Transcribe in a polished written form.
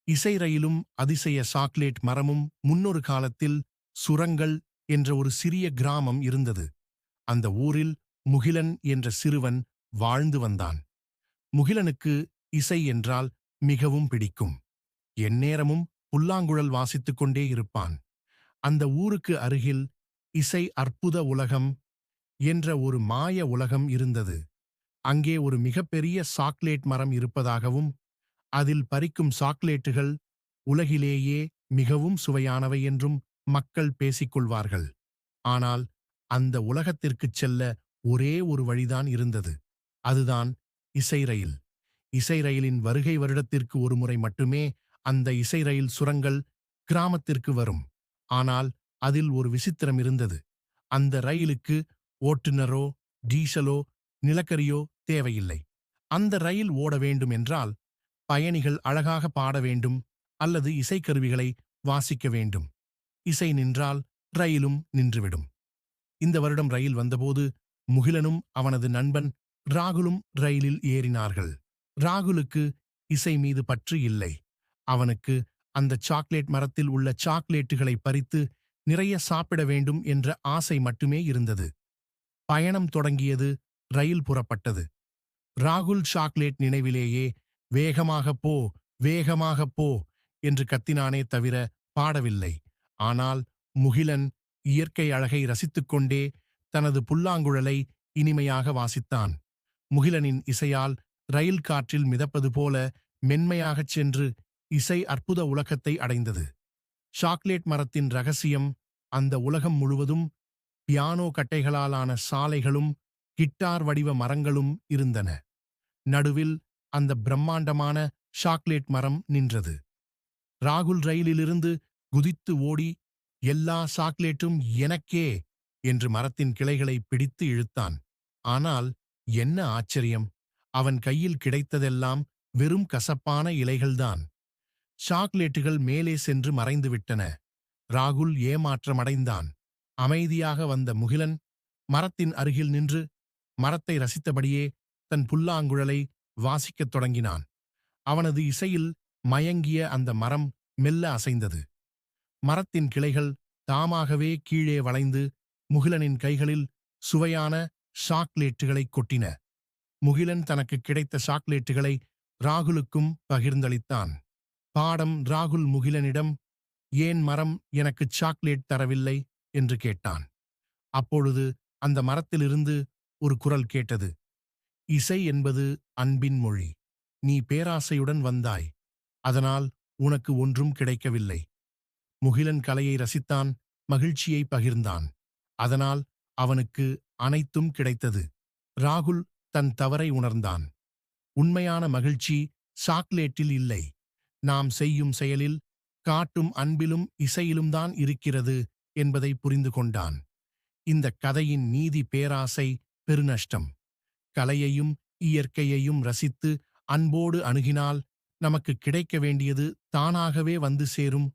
இசை ரயிலும் அதிசய சாக்லேட் மரமும் முன்னொரு காலத்தில் சுரங்கள் என்ற ஒரு சிறிய கிராமம் இருந்தது. அந்த ஊரில் முகிலன் என்ற சிறுவன் வாழ்ந்து வந்தான். முகிலனுக்கு இசை என்றால் மிகவும் பிடிக்கும். எந்நேரமும் புல்லாங்குழல் வாசித்துக் கொண்டே இருப்பான். அந்த ஊருக்கு அருகில் இசை அற்புத உலகம் என்ற ஒரு மாய உலகம் இருந்தது. அங்கே ஒரு மிகப்பெரிய சாக்லேட் மரம் இருப்பதாகவும், அதில் பறிக்கும் சாக்லேட்டுகள் உலகிலேயே மிகவும் சுவையானவை என்றும் மக்கள் பேசிக்கொள்வார்கள். ஆனால் அந்த உலகத்திற்குச் செல்ல ஒரே ஒரு வழிதான் இருந்தது. அதுதான் இசை ரயில். இசை ரயிலின் வருகை வருடத்திற்கு ஒருமுறை மட்டுமே அந்த இசை ரயில் சுரங்கள் கிராமத்திற்கு வரும். ஆனால் அதில் ஒரு விசித்திரம் இருந்தது. அந்த ரயிலுக்கு ஓட்டுநரோ டீசலோ நிலக்கரியோ தேவையில்லை. அந்த ரயில் ஓட வேண்டும் என்றால் பயணிகள் அழகாக பாட வேண்டும் அல்லது இசைக்கருவிகளை வாசிக்க வேண்டும். இசை நின்றால் ரயிலும் நின்றுவிடும். இந்த வருடம் ரயில் வந்தபோது முகிலனும் அவனது நண்பன் ராகுலும் ரயிலில் ஏறினார்கள். ராகுலுக்கு இசை மீது பற்று இல்லை. அவனுக்கு அந்த சாக்லேட் மரத்தில் உள்ள சாக்லேட்டுகளை பறித்து நிறைய சாப்பிட வேண்டும் என்ற ஆசை மட்டுமே இருந்தது. பயணம் தொடங்கியது. ரயில் புறப்பட்டது. ராகுல் சாக்லேட் நினைவிலேயே வேகமாகப் போ, வேகமாகப் போ என்று கத்தினானே தவிர பாடவில்லை. ஆனால் முகிலன் இயற்கை அழகை ரசித்துக்கொண்டே தனது புல்லாங்குழலை இனிமையாக வாசித்தான். முகிலனின் இசையால் ரயில் காற்றில் மிதப்பது போல மென்மையாகச் சென்று இசை அற்புத உலகத்தை அடைந்தது. சாக்லேட் மரத்தின் ரகசியம் அந்த உலகம் முழுவதும் பியானோ கட்டைகளாலான சாலைகளும் கிட்டார் வடிவ மரங்களும் இருந்தன. நடுவில் அந்த பிரம்மாண்டமான சாக்லேட் மரம் நின்றது. ராகுல் ரயிலிலிருந்து குதித்து ஓடி, எல்லா சாக்லேட்டும் எனக்கே என்று மரத்தின் கிளைகளை பிடித்து இழுத்தான். ஆனால் என்ன ஆச்சரியம்! அவன் கையில் கிடைத்ததெல்லாம் வெறும் கசப்பான இலைகள்தான். சாக்லேட்டுகள் மேலே சென்று மறைந்துவிட்டன. ராகுல் ஏமாற்றமடைந்தான். அமைதியாக வந்த முகிலன் மரத்தின் அருகில் நின்று மரத்தை ரசித்தபடியே தன் புல்லாங்குழலை வாசிக்கத் தொடங்கினான். அவனது இசையில் மயங்கிய அந்த மரம் மெல்ல அசைந்தது. மரத்தின் கிளைகள் தாமாகவே கீழே வளைந்து முகிலனின் கைகளில் சுவையான சாக்லேட்டுகளை கொட்டின. முகிலன் தனக்கு கிடைத்த சாக்லேட்டுகளை ராகுலுக்கும் பகிர்ந்தளித்தான். பாடம் ராகுல் முகிலனிடம், ஏன் மரம் எனக்கு சாக்லேட் தரவில்லை என்று கேட்டான். அப்பொழுது அந்த மரத்திலிருந்து ஒரு குரல் கேட்டது. இசை என்பது அன்பின் மொழி. நீ பேராசையுடன் வந்தாய். அதனால் உனக்கு ஒன்றும் கிடைக்கவில்லை. முகிலன் கலையை ரசித்தான், மகிழ்ச்சியை பகிர்ந்தான். அதனால் அவனுக்கு அனைத்தும் கிடைத்தது. ராகுல் தன் தவறை உணர்ந்தான். உண்மையான மகிழ்ச்சி சாக்லேட்டில் இல்லை, நாம் செய்யும் செயலில், காட்டும் அன்பிலும் இசையிலும்தான் இருக்கிறது என்பதை புரிந்து கொண்டான். இந்த கதையின் நீதி பேராசை பெருநஷ்டம். கலையையும் இயற்கையையும் ரசித்து அன்போடு அணுகினால் நமக்கு கிடைக்க வேண்டியது தானாகவே வந்து சேரும்.